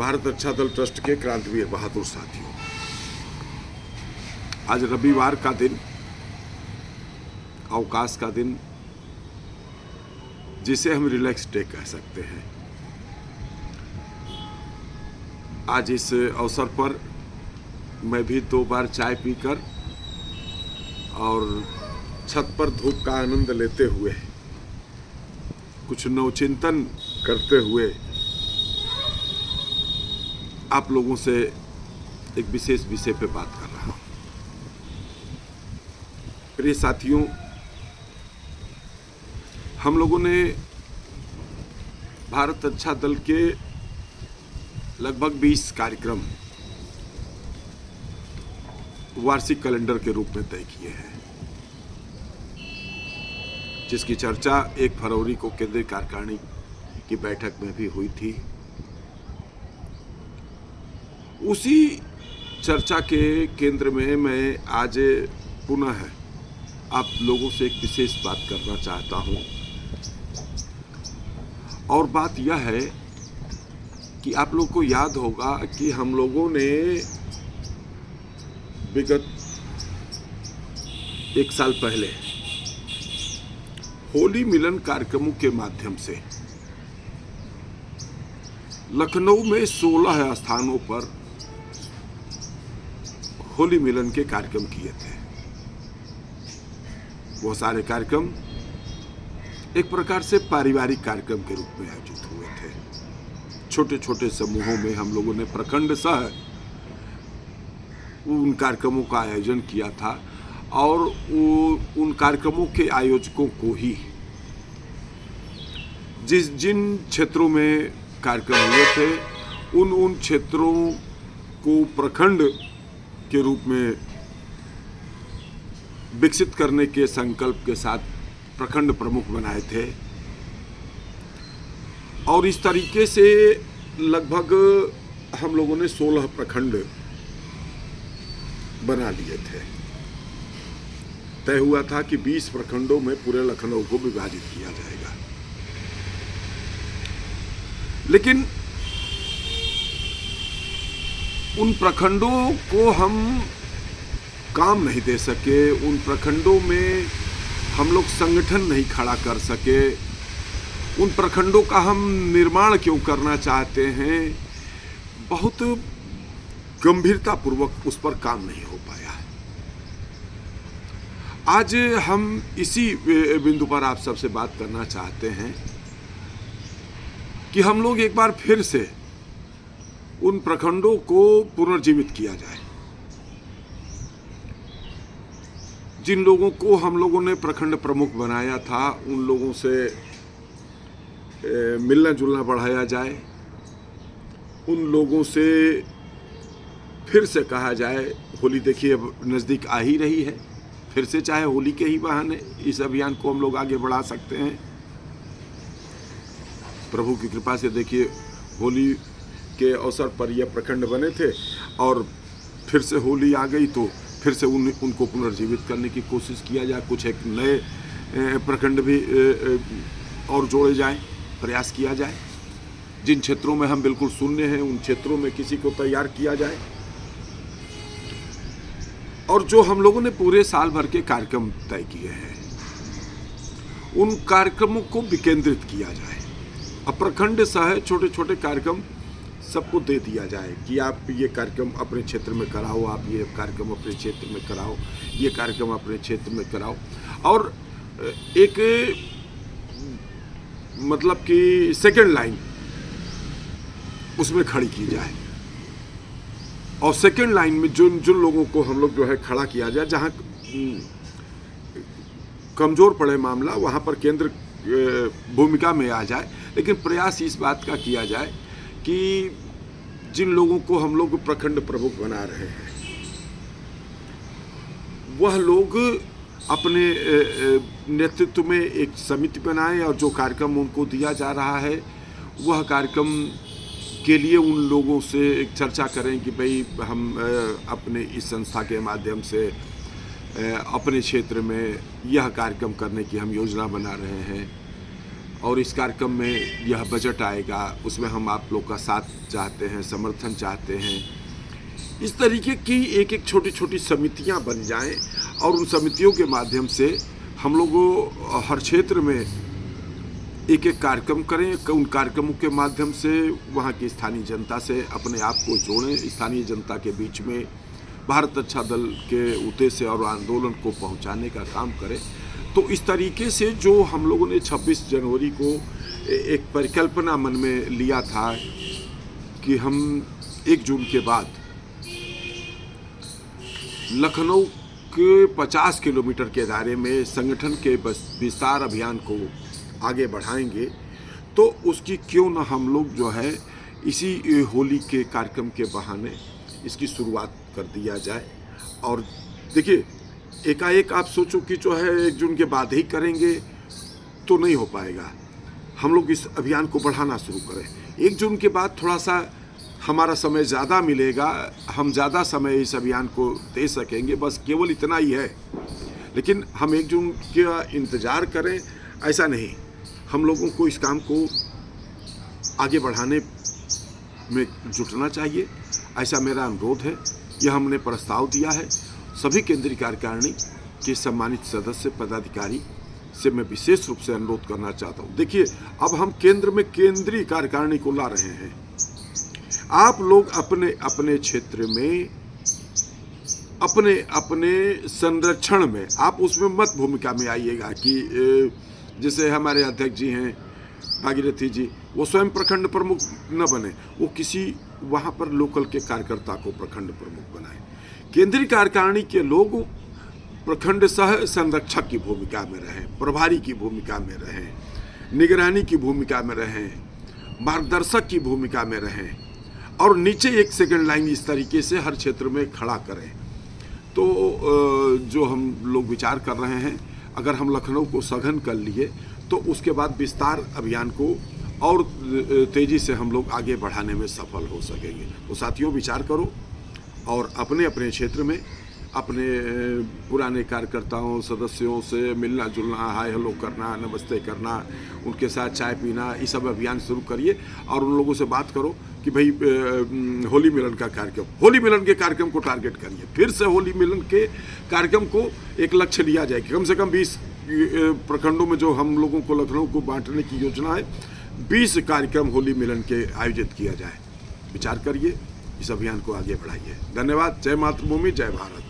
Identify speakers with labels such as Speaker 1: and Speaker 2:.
Speaker 1: भारत अच्छा दल ट्रस्ट के क्रांतिवीर बहादुर साथियों, आज रविवार का दिन, अवकाश का दिन, जिसे हम रिलैक्स डे कह सकते हैं। आज इस अवसर पर मैं भी 2 बार चाय पीकर और छत पर धूप का आनंद लेते हुए, कुछ नवचिंतन करते हुए आप लोगों से एक विशेष विषय पे बात कर रहा हूं। प्रिय साथियों, हम लोगों ने भारत अच्छा दल के लगभग 20 कार्यक्रम वार्षिक कैलेंडर के रूप में तय किए हैं, जिसकी चर्चा 1 फरवरी को केंद्रीय कार्यकारिणी की बैठक में भी हुई थी। उसी चर्चा के केंद्र में मैं आज पुनः आप लोगों से एक विशेष बात करना चाहता हूं, और बात यह है कि आप लोग को याद होगा कि हम लोगों ने विगत 1 साल पहले होली मिलन कार्यक्रमों के माध्यम से लखनऊ में 16 स्थानों पर होली मिलन के कार्यक्रम किए थे। वो सारे कार्यक्रम एक प्रकार से पारिवारिक कार्यक्रम के रूप में आयोजित हुए थे। छोटे छोटे समूहों में हम लोगों ने प्रखंड सह उन कार्यक्रमों का आयोजन किया था, और उन कार्यक्रमों के आयोजकों को ही जिन क्षेत्रों में कार्यक्रम हुए थे उन क्षेत्रों को प्रखंड के रूप में विकसित करने के संकल्प के साथ प्रखंड प्रमुख बनाए थे, और इस तरीके से लगभग हम लोगों ने 16 प्रखंड बना लिए थे। तय हुआ था कि 20 प्रखंडों में पूरे लखनऊ को विभाजित किया जाएगा, लेकिन उन प्रखंडों को हम काम नहीं दे सके, उन प्रखंडों में हम लोग संगठन नहीं खड़ा कर सके, उन प्रखंडों का हम निर्माण क्यों करना चाहते हैं, बहुत गंभीरतापूर्वक उस पर काम नहीं हो पाया है। आज हम इसी बिंदु पर आप सबसे बात करना चाहते हैं कि हम लोग एक बार फिर से उन प्रखंडों को पुनर्जीवित किया जाए। जिन लोगों को हम लोगों ने प्रखंड प्रमुख बनाया था, उन लोगों से मिलना जुलना बढ़ाया जाए, उन लोगों से फिर से कहा जाए, होली देखिए अब नज़दीक आ ही रही है, फिर से चाहे होली के ही बहाने इस अभियान को हम लोग आगे बढ़ा सकते हैं। प्रभु की कृपा से देखिए, होली के अवसर पर यह प्रखंड बने थे, और फिर से होली आ गई तो फिर से उनको पुनर्जीवित करने की कोशिश किया जाए। कुछ एक नए प्रखंड भी और जोड़े जाएं, प्रयास किया जाए। जिन क्षेत्रों में हम बिल्कुल शून्य हैं, उन क्षेत्रों में किसी को तैयार किया जाए, और जो हम लोगों ने पूरे साल भर के कार्यक्रम तय किए हैं, उन कार्यक्रमों को विकेंद्रित किया जाए। अब प्रखंड सह छोटे छोटे कार्यक्रम सबको दे दिया जाए कि आप ये कार्यक्रम अपने क्षेत्र में कराओ, आप ये कार्यक्रम अपने क्षेत्र में कराओ, ये कार्यक्रम अपने क्षेत्र में कराओ, और एक मतलब कि सेकंड लाइन उसमें खड़ी की जाए, और सेकंड लाइन में जिन लोगों को हम लोग जो है खड़ा किया जाए, जहाँ कमज़ोर पड़े मामला वहाँ पर केंद्र भूमिका में आ जाए। लेकिन प्रयास इस बात का किया जाए कि जिन लोगों को हम लोग प्रखंड प्रमुख बना रहे हैं, वह लोग अपने नेतृत्व में एक समिति बनाएं, और जो कार्यक्रम उनको दिया जा रहा है वह कार्यक्रम के लिए उन लोगों से एक चर्चा करें कि भाई हम अपने इस संस्था के माध्यम से अपने क्षेत्र में यह कार्यक्रम करने की हम योजना बना रहे हैं, और इस कार्यक्रम में यह बजट आएगा, उसमें हम आप लोग का साथ चाहते हैं, समर्थन चाहते हैं। इस तरीके की एक एक छोटी छोटी समितियां बन जाएं और उन समितियों के माध्यम से हम लोगों हर क्षेत्र में एक एक कार्यक्रम करें। उन कार्यक्रमों के माध्यम से वहाँ की स्थानीय जनता से अपने आप को जोड़ें, स्थानीय जनता के बीच में भारत अच्छा दल के उद्देश्य और आंदोलन को पहुँचाने का काम करें। तो इस तरीके से जो हम लोगों ने 26 जनवरी को एक परिकल्पना मन में लिया था कि हम 1 जून के बाद लखनऊ के 50 किलोमीटर के दायरे में संगठन के विस्तार अभियान को आगे बढ़ाएंगे, तो उसकी क्यों न हम लोग जो है इसी होली के कार्यक्रम के बहाने इसकी शुरुआत कर दिया जाए। और देखिए, एकाएक आप सोचो कि जो है 1 जून के बाद ही करेंगे तो नहीं हो पाएगा। हम लोग इस अभियान को बढ़ाना शुरू करें। 1 जून के बाद थोड़ा सा हमारा समय ज़्यादा मिलेगा, हम ज़्यादा समय इस अभियान को दे सकेंगे, बस केवल इतना ही है। लेकिन हम 1 जून का इंतज़ार करें ऐसा नहीं, हम लोगों को इस काम को आगे बढ़ाने में जुटना चाहिए, ऐसा मेरा अनुरोध है। यह हमने प्रस्ताव दिया है सभी केंद्रीय कार्यकारिणी के सम्मानित सदस्य पदाधिकारी से मैं विशेष रूप से अनुरोध करना चाहता हूँ। देखिए, अब हम केंद्र में केंद्रीय कार्यकारिणी को ला रहे हैं। आप लोग अपने अपने क्षेत्र में अपने अपने संरक्षण में आप उसमें मत भूमिका में आइएगा कि जैसे हमारे अध्यक्ष जी हैं भागीरथी जी, वो स्वयं प्रखंड प्रमुख न बने, वो किसी वहाँ पर लोकल के कार्यकर्ता को प्रखंड प्रमुख बनाए। केंद्रीय कार्यकारिणी के लोग प्रखंड सह संरक्षक की भूमिका में रहें, प्रभारी की भूमिका में रहें, निगरानी की भूमिका में रहें, मार्गदर्शक की भूमिका में रहें और नीचे एक सेकंड लाइन इस तरीके से हर क्षेत्र में खड़ा करें। तो जो हम लोग विचार कर रहे हैं, अगर हम लखनऊ को सघन कर लिए तो उसके बाद विस्तार अभियान को और तेज़ी से हम लोग आगे बढ़ाने में सफल हो सकेंगे। तो साथियों, विचार करो और अपने अपने क्षेत्र में अपने पुराने कार्यकर्ताओं सदस्यों से मिलना जुलना, हाय हेलो करना, नमस्ते करना, उनके साथ चाय पीना, ये सब अभियान शुरू करिए और उन लोगों से बात करो कि भाई होली मिलन का कार्यक्रम, होली मिलन के कार्यक्रम को टारगेट करिए। फिर से होली मिलन के कार्यक्रम को एक लक्ष्य लिया जाए कि कम से कम 20 प्रखंडों में जो हम लोगों को लखनऊ को बांटने की योजना है, 20 कार्यक्रम होली मिलन के आयोजित किया जाए। विचार करिए, इस अभियान को आगे बढ़ाइए। धन्यवाद। जय मातृभूमि, जय भारत।